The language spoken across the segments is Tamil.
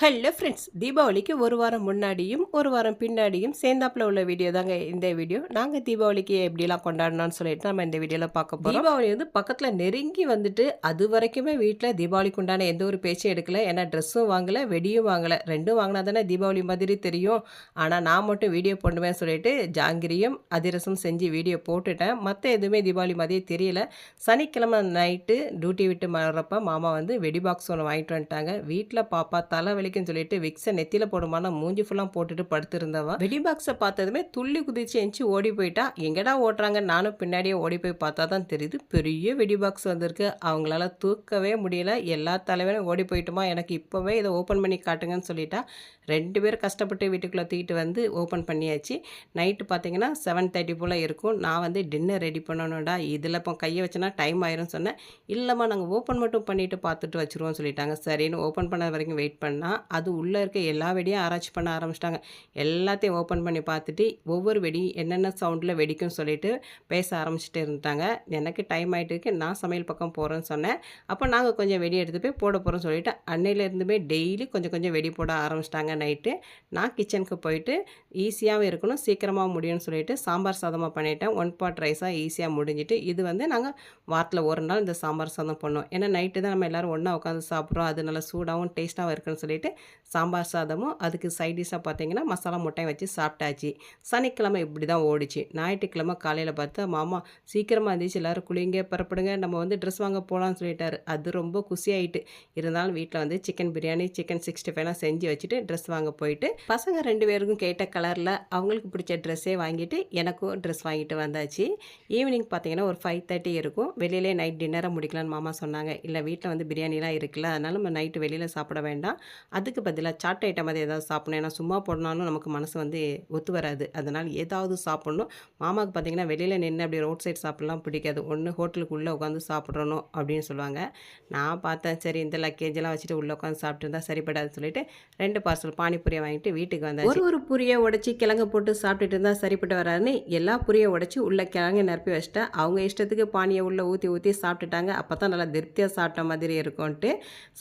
ஹலோ ஃப்ரெண்ட்ஸ், தீபாவளிக்கு ஒரு வாரம் முன்னாடியும் ஒரு வாரம் பின்னாடியும் சேர்ந்தாப்புல உள்ள வீடியோ தாங்க இந்த வீடியோ. நாங்கள் தீபாவளிக்கு எப்படிலாம் கொண்டாடணும்னு சொல்லிட்டு நம்ம இந்த வீடியோவில் பார்க்க போகிறோம். தீபாவளி வந்து பக்கத்தில் நெருங்கி வந்துட்டு அது வரைக்குமே வீட்டில் தீபாவளிக்கு உண்டான எந்த ஒரு பேச்சும் எடுக்கல. ஏன்னா ட்ரெஸ்ஸும் வாங்கலை, வெடியும் வாங்கலை. ரெண்டும் வாங்கினா தானே தீபாவளி மாதிரி தெரியும். ஆனால் நான் மட்டும் வீடியோ பண்ணுவேன்னு சொல்லிட்டு ஜாங்கிரியும் அதிரசம் செஞ்சு வீடியோ போட்டுட்டேன். மற்ற எதுவுமே தீபாவளி மாதிரியே தெரியல. சனிக்கிழமை நைட்டு டியூட்டி விட்டு வர்றப்ப மாமா வந்து வெடி பாக்ஸ் ஒன்று வாங்கிட்டு வந்துட்டாங்க. வீட்டில் பாப்பா தலை வலிக்குன்னு சொல்லிட்டு விக்ஸை நெத்தியில் போடுமானா மூஞ்சி ஃபுல்லாக போட்டுட்டு படுத்திருந்தவா வெடி பாக்ஸை பார்த்ததுமே துள்ளி குதிச்சு எஞ்சி ஓடி போயிட்டா. எங்கடா ஓட்டுறாங்க, நானும் பின்னாடியே ஓடி போய் பார்த்தா தான் தெரியுது பெரிய வெடி பாக்ஸ் வந்திருக்கு. அவங்களால தூக்கவே முடியல. எல்லா தலைவரும் ஓடி போயிட்டுமா, எனக்கு இப்போவே இதை ஓப்பன் பண்ணி காட்டுங்கன்னு சொல்லிட்டா. 2 பேர் கஷ்டப்பட்டு வீட்டுக்குள்ளே தூக்கிட்டு வந்து ஓப்பன் பண்ணியாச்சு. நைட்டு பார்த்தீங்கன்னா 7:30 போல் இருக்கும். நான் வந்து டின்னர் ரெடி பண்ணணும்டா, இதில் இப்போ கையை வச்சோன்னா டைம் ஆயிரும் சொன்னேன். இல்லைம்மா, நாங்கள் ஓப்பன் மட்டும் பண்ணிவிட்டு பார்த்துட்டு வச்சுருவோம் சொல்லிட்டாங்க. சரின்னு ஓப்பன் பண்ண வரைக்கும் வெயிட் பண்ணால் அது உள்ளே இருக்க எல்லா வெடியும் ஆராய்ச்சி பண்ண ஆரம்பிச்சிட்டாங்க. எல்லாத்தையும் ஓப்பன் பண்ணி பார்த்துட்டு ஒவ்வொரு வெடி என்னென்ன சவுண்டில் வெடிக்கும்னு சொல்லிட்டு பேச ஆரம்பிச்சுட்டு இருந்துட்டாங்க. எனக்கு டைம் ஆகிட்டு இருக்கு, நான் சமையல் பக்கம் போகிறேன்னு சொன்னேன். அப்போ நாங்கள் கொஞ்சம் வெடி எடுத்து போய் போட போகிறோம்னு சொல்லிட்டு அன்னையிலேருந்துமே டெய்லி கொஞ்சம் கொஞ்சம் வெடி போட ஆரம்பிச்சிட்டாங்க. நைட்டு நான் கிச்சனுக்கு போயிட்டு ஈஸியாகவும் இருக்கணும், சீக்கிரமாக முடியும்னு சொல்லிட்டு சாம்பார் சாதமாக பண்ணிட்டேன். 1 பாட் ரைஸாக ஈஸியாக முடிஞ்சிட்டு, இது வந்து நாங்கள் வாரத்தில் ஒரு நாள் இந்த சாம்பார் சாதம் பண்ணுவோம். ஏன்னா நைட்டு தான் நம்ம எல்லோரும் ஒன்றா உட்காந்து சாப்பிட்றோம், அது நல்லா சூடாகவும் டேஸ்ட்டாகவும் இருக்குன்னு சொல்லிட்டு சாம்பார் சாதமும் அதுக்கு சைட் டிஷ்ஷாக பார்த்தீங்கன்னா மசாலா முட்டையும் வச்சு சாப்பிட்டாச்சு. சனிக்கிழமை இப்படி தான் ஓடிச்சு. ஞாயிற்றுக்கிழமை காலையில் பார்த்தா மாமா சீக்கிரமாக இருந்துச்சு, எல்லோரும் குளிங்க புறப்படுங்க, நம்ம வந்து ட்ரெஸ் வாங்க போகலான்னு சொல்லிட்டாரு. அது ரொம்ப குஷியாயிட்டு. இருந்தாலும் வீட்டில் வந்து சிக்கன் பிரியாணி, சிக்கன் 65 செஞ்சு வச்சுட்டு ட்ரெஸ் வாங்க போயிட்டு பசங்க 2 பேருக்கும் கேட்ட கலரில் அவங்களுக்கு பிடிச்ச ட்ரெஸ்ஸே வாங்கிட்டு எனக்கும் ட்ரெஸ் வாங்கிட்டு வந்தாச்சு. ஈவினிங் பார்த்தீங்கன்னா ஒரு 5:30 இருக்கும். வெளியிலே நைட் டின்னரை முடிக்கலான்னு மாமா சொன்னாங்க. இல்லை, வீட்டில் வந்து பிரியாணிலாம் இருக்குல்ல, அதனால நம்ம நைட்டு வெளியில் சாப்பிட வேண்டாம், அதுக்கு பதிலாக சாட் ஐட்டம் மாதிரி ஏதாவது சாப்பிடணும். ஏன்னா சும்மா போடனாலும் நமக்கு மனசு வந்து ஒத்து வராது, அதனால் ஏதாவது சாப்பிட்ணும். மாமாவுக்கு பார்த்தீங்கன்னா வெளியில் நின்று அப்படி ரோட் சைட் சாப்பிட்லாம் பிடிக்காது, ஒன்று ஹோட்டலுக்கு உள்ளே உட்காந்து சாப்பிட்றணும் அப்படின்னு சொல்லுவாங்க. நான் பார்த்தேன், சரி இந்த லக்கேஜெல்லாம் வச்சுட்டு உள்ளே உட்காந்து சாப்பிட்டு இருந்தால் சரிப்படாதுன்னு சொல்லிட்டு 2 பார்சல் பானிபூரியை வாங்கிட்டு வீட்டுக்கு வந்தாச்சு. ஒரு பூரியை உடச்சி கிழங்கு போட்டு சாப்பிட்டுட்டு இருந்தால் சரிப்பட்டு வராதுன்னு எல்லா பூரியை உடச்சி உள்ளே கிழங்கு நிரப்பி வச்சுட்டேன். அவங்க இஷ்டத்துக்கு பானியை உள்ளே ஊற்றி சாப்பிட்டுட்டாங்க. அப்போ தான் நல்லா திருப்தியாக சாப்பிட்ட மாதிரி இருக்கும்ன்ட்டு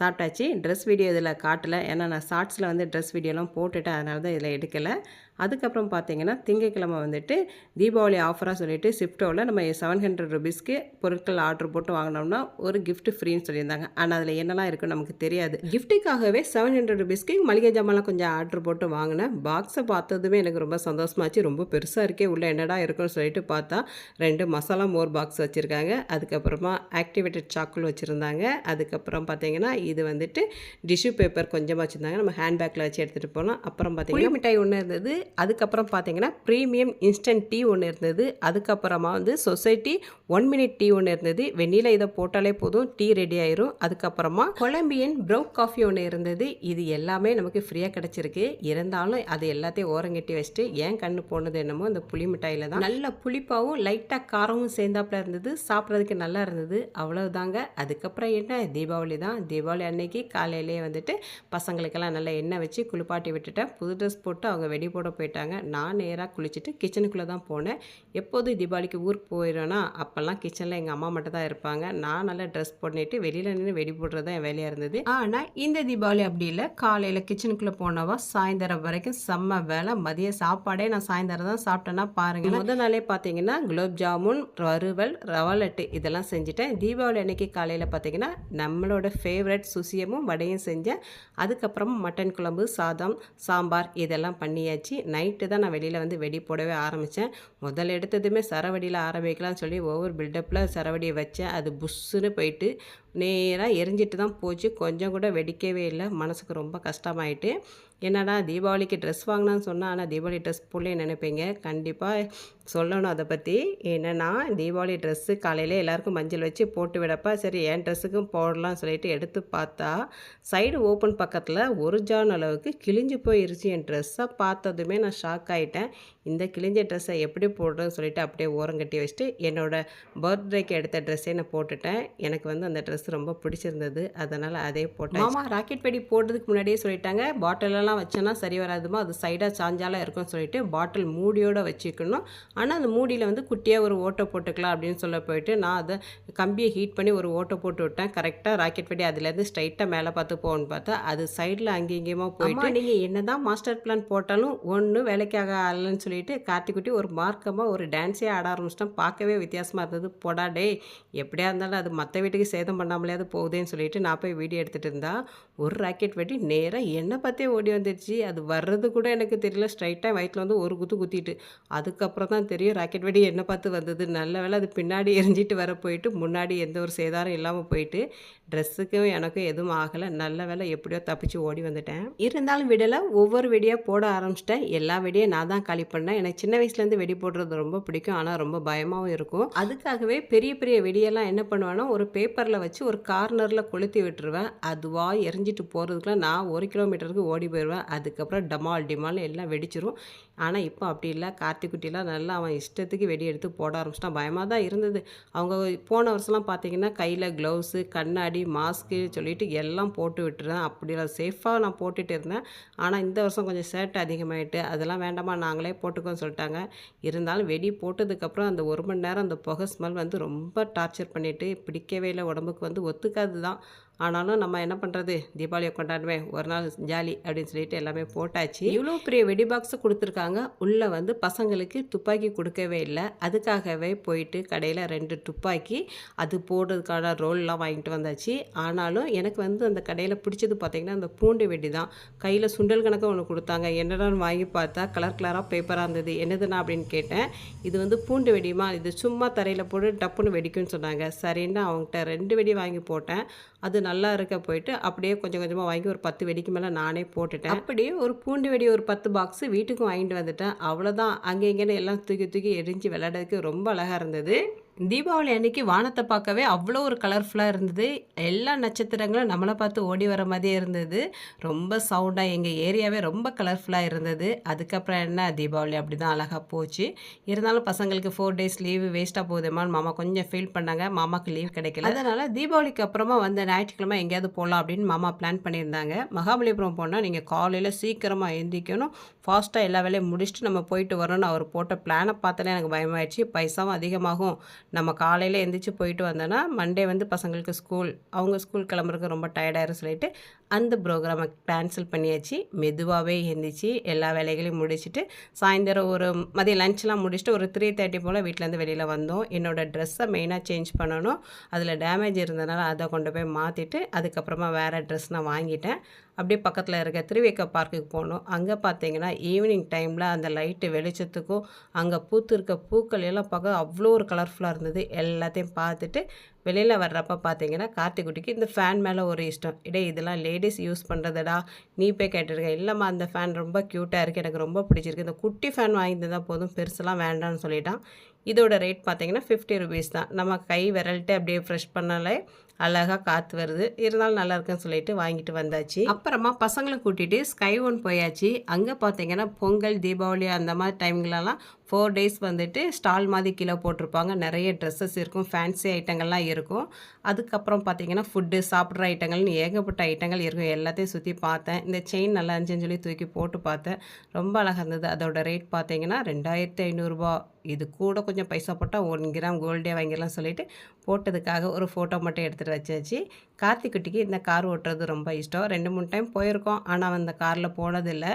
சாப்பிட்டாச்சு. ட்ரெஸ் வீடியோ இதில் காட்டலை, ஏன்னா நான் ஷார்ட்ஸில் வந்து ட்ரெஸ் வீடியோலாம் போட்டுவிட்டேன், அதனால தான் இதில் எடுக்கலை. அதுக்கப்புறம் பார்த்தீங்கன்னா திங்கக்கிழமை வந்துட்டு தீபாவளி ஆஃபராக சொல்லிட்டு ஸ்விஃப்டோவில் நம்ம 700 ருபீஸ்க்கு பொருட்கள் ஆர்டர் போட்டு வாங்கினோம்னா ஒரு கிஃப்ட் ஃப்ரீன்னு சொல்லியிருந்தாங்க. ஆனால் அதில் என்னெல்லாம் இருக்குன்னு நமக்கு தெரியாது. கிஃப்ட்டுக்காகவே 700 ருபீஸ்க்கு மளிகை ஜாமான்லாம் கொஞ்சம் ஆர்டர் போட்டு வாங்கினேன். பாக்ஸை பார்த்ததுமே எனக்கு ரொம்ப சந்தோஷமாச்சு. ரொம்ப பெருசாக இருக்கே, உள்ளே என்னடா இருக்குன்னு சொல்லிட்டு பார்த்தா 2 மசாலா மோர் பாக்ஸ் வச்சுருக்காங்க. அதுக்கப்புறமா ஆக்டிவேட்டட் சாக்குல் வச்சுருந்தாங்க. அதுக்கப்புறம் பார்த்தீங்கன்னா இது வந்துட்டு டிஷ்யூ பேப்பர் கொஞ்சமாக வச்சுருந்தாங்க, நம்ம ஹேண்ட்பேக்கில் வச்சு எடுத்துகிட்டு போனோம். அப்புறம் பார்த்தீங்கன்னா மிட்டாய் ஒன்று இருந்தது. அதுக்கப்புறம் பார்த்தீங்கன்னா ப்ரீமியம் இன்ஸ்டன்ட் டீ ஒன்று இருந்தது. அதுக்கப்புறமா வந்து சொசைட்டி 1 மினிட் டீ ஒன்று இருந்தது. வெண்ணில இதை போட்டாலே போதும், டீ ரெடி ஆயிரும். அதுக்கப்புறமா கொலம்பியன் ப்ரௌன் காஃபி ஒன்று இருந்தது. இது எல்லாமே நமக்கு ஃப்ரீயாக கிடச்சிருக்கு. இருந்தாலும் அது எல்லாத்தையும் ஓரங்கட்டி வச்சுட்டு ஏன் கண்ணு போனது என்னமோ அந்த புளி மிட்டாயில் தான். நல்ல புளிப்பாகவும் லைட்டாக காரமும் சேர்ந்தாப்புல இருந்தது, சாப்பிட்றதுக்கு நல்லா இருந்தது. அவ்வளவுதாங்க. அதுக்கப்புறம் என்ன, தீபாவளி தான். தீபாவளி அன்னைக்கு காலையிலேயே வந்துட்டு பசங்களுக்கெல்லாம் நல்லா எண்ணெய் வச்சு குளிப்பாட்டி விட்டுட்டேன். புது ட்ரெஸ் போட்டு அவங்க வெடி போட போயிட்டாங்க. நான் நேராக குளிச்சுட்டு கிச்சனுக்குள்ளே தான் போனேன். எப்போதும் தீபாவளிக்கு ஊருக்கு போயிடுவேன்னா அப்போல்லாம் கிச்சனில் எங்கள் அம்மா மட்டும் தான் இருப்பாங்க. நான் நல்லா ட்ரெஸ் போட்டுட்டு வெளியில் நின்று வெடி போடுறது தான் என் வேலையாக இருந்தது. ஆனால் இந்த தீபாவளி அப்படி இல்லை. காலையில் கிச்சனுக்குள்ளே போனவா சாயந்தரம் வரைக்கும் செம்ம வேலை. மதிய சாப்பாடே நான் சாயந்தரம் தான் சாப்பிட்டேன்னா பாருங்கள். முதல் நாளே பார்த்தீங்கன்னா குலோப் ஜாமுன், வறுவல், ரவா லட்டு இதெல்லாம் செஞ்சுட்டேன். தீபாவளி அன்னைக்கு காலையில் பார்த்தீங்கன்னா நம்மளோட ஃபேவரட் சுசியமும் வடையும் செஞ்சேன். அதுக்கப்புறமா மட்டன் குழம்பு, சாதம், சாம்பார் இதெல்லாம் பண்ணியாச்சு. நைட்டு தான் நான் வெளியில் வந்து வெடி போடவே ஆரம்பித்தேன். முதல் எடுத்ததுமே சரவடியில் ஆரம்பிக்கலாம்னு சொல்லி ஒவ்வொரு பில்டப்பில் சரவடியை வச்சேன். அது புஷ்ஷுன்னு போயிட்டு நேராக எரிஞ்சிட்டு தான் போச்சு. கொஞ்சம் கூட வெடிக்கவே இல்லை. மனசுக்கு ரொம்ப கஷ்டமாயிட்டு, என்னடா தீபாவளிக்கு ட்ரெஸ் வாங்கினான்னு சொன்னால் ஆனால் தீபாவளி ட்ரெஸ் போடலே நினைப்பீங்க. கண்டிப்பாக சொல்லணும் அதை பற்றி. என்னென்னா தீபாவளி ட்ரெஸ்ஸு காலையில் எல்லாேருக்கும் மஞ்சள் வச்சு போட்டு விடப்பா, சரி என் ட்ரெஸ்ஸுக்கும் போடலாம்னு சொல்லிட்டு எடுத்து பார்த்தா சைடு ஓப்பன் பக்கத்தில் ஒரு ஜான் அளவுக்கு கிழிஞ்சு போயிருச்சு. என் ட்ரெஸ்ஸை பார்த்ததுமே நான் ஷாக் ஆகிட்டேன். இந்த கிழிஞ்ச ட்ரெஸ்ஸை எப்படி போடுறேன்னு சொல்லிட்டு அப்படியே ஓரம் கட்டி வச்சுட்டு என்னோடய பர்த்டேக்கு எடுத்த ட்ரெஸ்ஸே நான் போட்டுட்டேன். எனக்கு வந்து அந்த ட்ரெஸ் ட்ரெஸ் ரொம்ப பிடிச்சிருந்தது, அதனால் அதே போட்டேன். மாமா ராக்கெட் வெடி போடுறதுக்கு முன்னாடியே சொல்லிட்டாங்க, பாட்டிலெல்லாம் வச்சோன்னா சரி வராதுமா, அது சைடாக சாஞ்சாலாம் இருக்கும்னு சொல்லிட்டு பாட்டில் மூடியோடு வச்சுக்கணும். ஆனால் அந்த மூடியில் வந்து குட்டியாக ஒரு ஓட்டை போட்டுக்கலாம் அப்படின்னு சொல்ல போயிட்டு நான் அதை கம்பியை ஹீட் பண்ணி ஒரு ஓட்டை போட்டு விட்டேன். கரெக்டாக ராக்கெட் வெடி அதுலேருந்து ஸ்ட்ரைட்டாக மேலே பார்த்து போகணுன்னு பார்த்தா அது சைடில் அங்கேயுமா போயிட்டு, நீங்கள் என்ன தான் மாஸ்டர் பிளான் போட்டாலும் ஒன்றும் வேலைக்காக ஆகலன்னு சொல்லிட்டு கார்த்திக்குட்டி ஒரு மார்க்கமாக ஒரு டான்ஸே ஆட ஆரம்பிச்சிட்டோம். பார்க்கவே வித்தியாசமாக இருந்தது. போடா டே, எப்படியா இருந்தாலும் அது மற்ற வீட்டுக்கு சேதம் பண்ணாமலேயாவது போகுதேன்னு சொல்லிட்டு நான் போய் வீடியோ எடுத்துகிட்டு இருந்தா ஒரு ராக்கெட் வெடி நேராக என்னை பார்த்தே ஓடி வந்துடுச்சு. அது வர்றது கூட எனக்கு தெரியல, ஸ்ட்ரைட்டாக வயிற்றில் வந்து ஒரு குத்திட்டு அதுக்கப்புறம் தான் தெரியும் ராக்கெட் வெடி என்னை பார்த்து வந்தது. நல்ல வேளை அது பின்னாடி எரிஞ்சிட்டு வர போயிட்டு முன்னாடி எந்த ஒரு சேதாரம் இல்லாமல் போயிட்டு ட்ரெஸ்ஸுக்கும் எனக்கும் எதுவும் ஆகலை. நல்ல வேளை எப்படியோ தப்பிச்சு ஓடி வந்துட்டேன். இருந்தாலும் விடலை, ஒவ்வொரு வெடியாக போட ஆரம்பிச்சிட்டேன். எல்லா வெடியும் நான் தான் காலி பண்ணேன். எனக்கு சின்ன வயசுலேருந்து வெடி போடுறது ரொம்ப பிடிக்கும், ஆனால் ரொம்ப பயமாகவும் இருக்கும். அதுக்காகவே பெரிய பெரிய வெடியெல்லாம் என்ன பண்ணுவேன்னா ஒரு பேப்பரில் வச்சு ஒரு கார்னரில் கொளுத்தி விட்டுருவேன். அதுவாக எரிஞ்சிட்டு போகிறதுக்குள்ள நான் 1 கிலோமீட்டருக்கு ஓடி போயிடுவேன். அதுக்கப்புறம் டமால் டிமால் எல்லாம் வெடிச்சிரும். ஆனால் இப்போ அப்படி இல்லை, கார்த்திக்குட்டிலாம் நல்லா அவன் இஷ்டத்துக்கு வெடி எடுத்து போட ஆரம்பிச்சிட்டான். பயமாக தான் இருந்தது. அவங்க போன வருஷம்லாம் பார்த்தீங்கன்னா கையில் க்ளவுஸு, கண்ணாடி, மாஸ்க்கு சொல்லிட்டு எல்லாம் போட்டு விட்டுறேன். அப்படிலாம் சேஃபாக நான் போட்டுகிட்டு இருந்தேன். ஆனால் இந்த வருஷம் கொஞ்சம் சேட்டை அதிகமாகிட்டு அதெல்லாம் வேண்டாமா நாங்களே போட்டுக்கோன்னு சொல்லிட்டாங்க. இருந்தாலும் வெடி போட்டதுக்கப்புறம் அந்த 1 மணி நேரம் அந்த புகை ஸ்மெல் வந்து ரொம்ப டார்ச்சர் பண்ணிவிட்டு பிடிக்கவே இல்லை, உடம்புக்கு வந்து ஒத்துக்காது தான். ஆனாலும் நம்ம என்ன பண்ணுறது, தீபாவளியை கொண்டாடுவேன், ஒரு நாள் ஜாலி அப்படின்னு சொல்லிட்டு எல்லாமே போட்டாச்சு. இவ்வளோ பெரிய வெடி பாக்ஸு கொடுத்துருக்காங்க. உள்ளே வந்து பசங்களுக்கு துப்பாக்கி கொடுக்கவே இல்லை. அதுக்காகவே போயிட்டு கடையில் 2 துப்பாக்கி அது போடுறதுக்கான ரோல்லாம் வாங்கிட்டு வந்தாச்சு. ஆனாலும் எனக்கு வந்து அந்த கடையில் பிடிச்சது பார்த்திங்கன்னா அந்த பூண்டு வெடி தான். கையில் சுண்டல் கணக்காக ஒன்று கொடுத்தாங்க. என்னடான்னு வாங்கி பார்த்தா கலர் கலராக பேப்பராக இருந்தது. என்னதுண்ணா அப்படின்னு கேட்டேன். இது வந்து பூண்டு வெடிமா, இது சும்மா தரையில் போட்டு டப்புன்னு வெடிக்கும்னு சொன்னாங்க. சரின்னு அவங்ககிட்ட 2 வெடி வாங்கி போட்டேன். அது நல்லா இருக்க போயிட்டு அப்படியே கொஞ்சம் கொஞ்சமாக வாங்கி ஒரு 10 வெடிக்கு மேலே நானே போட்டுட்டேன். அப்படியே ஒரு பூண்டு வெடி ஒரு 10 பாக்ஸு வீட்டுக்கும் வாங்கிட்டு வந்துட்டேன். அவ்வளோதான், அங்கே இங்கேன்னு எல்லாம் தூக்கி தூக்கி எரிஞ்சு விளையாடுறதுக்கு ரொம்ப அழகாக இருந்தது. தீபாவளி அன்னைக்கு வானத்தை பார்க்கவே அவ்வளோ ஒரு கலர்ஃபுல்லாக இருந்தது. எல்லா நட்சத்திரங்களும் நம்மளை பார்த்து ஓடி வர மாதிரியே இருந்தது. ரொம்ப சவுண்டாக எங்கள் ஏரியாவே ரொம்ப கலர்ஃபுல்லாக இருந்தது. அதுக்கப்புறம் என்ன, தீபாவளி அப்படி தான் அழகாக போச்சு. இருந்தாலும் பசங்களுக்கு 4 டேஸ் லீவு வேஸ்ட்டாக போகுதுமான்னு மாமா கொஞ்சம் ஃபீல் பண்ணாங்க. மாமாவுக்கு லீவ் கிடைக்கல. அதனால் தீபாவளிக்கு அப்புறமா வந்து ஞாயிற்றுக்கிழமை எங்கேயாவது போகலாம் அப்படின்னு மாமா பிளான் பண்ணியிருந்தாங்க. மகாபலிபுரம் போனால் நீங்கள் காலையில் சீக்கிரமாக எழுந்திக்கணும், ஃபாஸ்ட்டாக எல்லா வேலையும் முடிச்சுட்டு நம்ம போயிட்டு வரணும்னு அவர் போட்ட பிளானை பார்த்தாலே எனக்கு பயமாயிடுச்சு. பைசாவும் அதிகமாகும். நம்ம காலையில் எழுந்திரிச்சு போயிட்டு வந்தோன்னா மண்டே வந்து பசங்களுக்கு ஸ்கூல், அவங்க ஸ்கூல் கிளம்புறதுக்கு ரொம்ப டயர்டாயிரும் சொல்லிட்டு அந்த ப்ரோக்ராமை கேன்சல் பண்ணியாச்சு. மெதுவாகவே எழுந்திரிச்சு எல்லா வேலைகளையும் முடிச்சுட்டு சாயந்தரம் ஒரு மதியம் லஞ்செலாம் முடிச்சுட்டு ஒரு 3:30 போல் வீட்டிலேருந்து வெளியில் வந்தோம். என்னோடய ட்ரெஸ்ஸை மெயினாக சேஞ்ச் பண்ணணும். அதில் டேமேஜ் இருந்ததுனால அதை கொண்டு போய் மாற்றிட்டு அதுக்கப்புறமா வேறு ட்ரெஸ் நான் வாங்கிட்டேன். அப்படியே பக்கத்தில் இருக்க திருவேக்க பார்க்குக்கு போனோம். அங்கே பார்த்தீங்கன்னா ஈவினிங் டைமில் அந்த லைட்டு வெளிச்சத்துக்கும் அங்கே பூத்து இருக்க பூக்கள் எல்லாம் பார்க்க அவ்வளோ ஒரு கலர்ஃபுல்லாக இருந்தது. எல்லாத்தையும் பார்த்துட்டு வெளியில் வர்றப்ப பார்த்தீங்கன்னா கார்த்திக்குட்டிக்கு இந்த ஃபேன் மேலே ஒரு இஷ்டம். இதெல்லாம் லேடிஸ் யூஸ் பண்ணுறதுடா, நீ போய் கேட்டுருக்க. இல்லைம்மா அந்த ஃபேன் ரொம்ப க்யூட்டாக இருக்குது, எனக்கு ரொம்ப பிடிச்சிருக்கு, இந்த குட்டி ஃபேன் வாங்கியிருந்தால் போதும், பெருசெல்லாம் வேண்டாம்னு சொல்லிட்டான். இதோட ரேட் பார்த்தீங்கன்னா 50 ருபீஸ் தான். நம்ம கை விரல்ட்டு அப்படியே ஃப்ரெஷ் பண்ணாலே அழகாக காற்று வருது. இருந்தாலும் நல்லா இருக்குன்னு சொல்லிட்டு வாங்கிட்டு வந்தாச்சு. அப்புறமா பசங்களை கூட்டிகிட்டு ஸ்கை ஒன் போயாச்சு. அங்கே பார்த்தீங்கன்னா பொங்கல், தீபாவளி அந்த மாதிரி டைம்லலாம் 4 டேஸ் வந்துட்டு ஸ்டால் மாதிரி கீழே போட்டிருப்பாங்க. நிறைய ட்ரெஸ்ஸஸ் இருக்கும், ஃபேன்சி ஐட்டங்கள்லாம் இருக்கும். அதுக்கப்புறம் பார்த்தீங்கன்னா ஃபுட்டு, சாப்பிட்ற ஐட்டங்கள்னு ஏகப்பட்ட ஐட்டங்கள் இருக்கும். எல்லாத்தையும் சுற்றி பார்த்தேன். இந்த செயின் நல்லா இருந்துச்சுன்னு சொல்லி தூக்கி போட்டு பார்த்தேன். ரொம்ப அழகாக இருந்தது. அதோட ரேட் பார்த்தீங்கன்னா 2500 ரூபா. இது கூட கொஞ்சம் பைசா போட்டால் 1 கிராம் கோல்டே வாங்கிடலாம் சொல்லிட்டு போட்டதுக்காக ஒரு ஃபோட்டோ மட்டும் எடுத்துகிட்டு வச்சாச்சு. கார்த்திக்குட்டிக்கு இந்த கார் ஓட்டுறது ரொம்ப இஷ்டம். 2-3 டைம் போயிருக்கோம், ஆனால் அவன் அந்த காரில் போனதில்லை.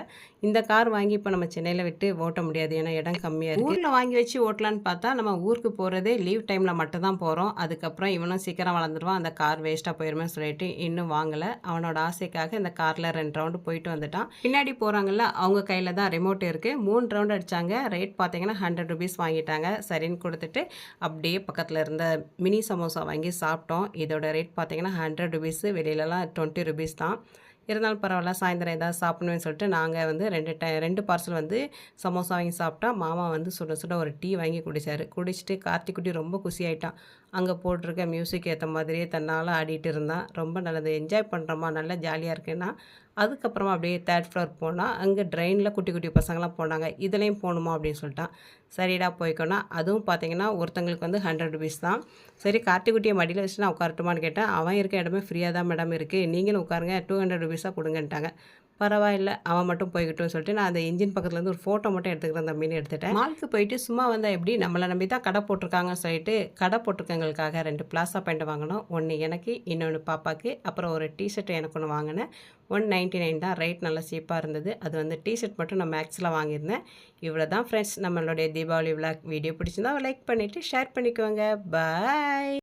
இந்த கார் வாங்கி இப்போ நம்ம சென்னையில் விட்டு ஓட்ட முடியாது, ஏன்னா இடம் கம்மியாக இருக்குது. ஊரில் வாங்கி வச்சு ஓட்டலான்னு பார்த்தா நம்ம ஊருக்கு போகிறதே லீவ் டைமில் மட்டும் தான் போகிறோம். அதுக்கப்புறம் இவனும் சீக்கிரம் வளர்ந்துருவான், அந்த கார் வேஸ்ட்டாக போயிருமே சொல்லிட்டு இன்னும் வாங்கலை. அவனோட ஆசைக்காக இந்த காரில் 2 ரவுண்டு போயிட்டு வந்துட்டான். பின்னாடி போகிறாங்கல்ல, அவங்க கையில் தான் ரிமோட் இருக்குது. 3 ரவுண்டு அடித்தாங்க. ரேட் பார்த்தீங்கன்னா 100 ருபீஸ் வாங்கிட்டாங்க. சரின்னு கொடுத்துட்டு அப்படியே பக்கத்தில் இருந்த மினி சமோசா வாங்கி சாப்பிட்டோம். இதோட ரேட் பார்த்தீங்கன்னா 100 ருபீஸு, வெளியிலலாம் 20 ருபீஸ் தான். இருந்தாலும் பரவாயில்ல, சாயந்தரம் ஏதாவது சாப்பிடணும்னு சொல்லிட்டு நாங்கள் வந்து 2 பார்சல் வந்து சமோசா வாங்கி சாப்பிட்டா. மாமா வந்து சுட சுட ஒரு டீ வாங்கி குடித்தார். குடிச்சிட்டு கார்த்திக்குட்டி ரொம்ப குஷியாயிட்டான். அங்கே போட்டிருக்க மியூசிக் ஏற்ற மாதிரியே தன்னால் ஆடிட்டு இருந்தான். ரொம்ப நல்லது, என்ஜாய் பண்ணுறோமா, நல்லா ஜாலியாக இருக்குன்னா அதுக்கப்புறமா அப்படியே 3rd ஃப்ளோர் போனால் அங்கே ட்ரெயினில் குட்டி குட்டி பசங்களாம் போனாங்க. இதுலேயும் போகணுமா அப்படின்னு சொல்லிட்டான். சரிடா போய்க்கோனா. அதுவும் பார்த்தீங்கன்னா ஒருத்தங்களுக்கு வந்து 100 ருபீஸ் தான். சரி கார்த்திக்குட்டியை மடியில் வச்சு நான் உட்காரட்டுமான்னு கேட்டேன். அவன் இருக்க இடமே ஃப்ரீயாக தான் மேடம் இருக்குது, நீங்களும் உட்காருங்க, 200 ருபீஸாக கொடுங்கன்ட்டாங்க. பரவாயில்ல அவன் மட்டும் போய்கிட்டும்னு சொல்லிட்டு நான் அந்த இன்ஜின் பக்கத்துலேருந்து ஒரு ஃபோட்டோ மட்டும் எடுத்துக்கிறேன் தம்பின்னு எடுத்துட்டேன். மாலுக்கு போயிட்டு சும்மா வந்தால் எப்படி, நம்மளை நம்பி தான் கடை போட்டிருக்காங்கன்னு சொல்லிட்டு கடை போட்டிருக்கவங்களுக்காக 2 பிளாசா பேண்ட் வாங்கினோம். ஒன்று எனக்கு, இன்னொன்று பாப்பாவுக்கு. அப்புறம் ஒரு டிஷர்ட் எனக்கு ஒன்று வாங்கினேன். 199 தான், ரேட் நல்லா சீப்பாக இருந்தது. அது வந்து டிஷர்ட் மட்டும் நான் மேக்ஸில் வாங்கியிருந்தேன். இவ்வளோ தான் ஃப்ரெண்ட்ஸ் நம்மளுடைய தீபாவளி விளாக். வீடியோ பிடிச்சிருந்தா லைக் பண்ணிவிட்டு ஷேர் பண்ணிக்கோங்க. பாய்.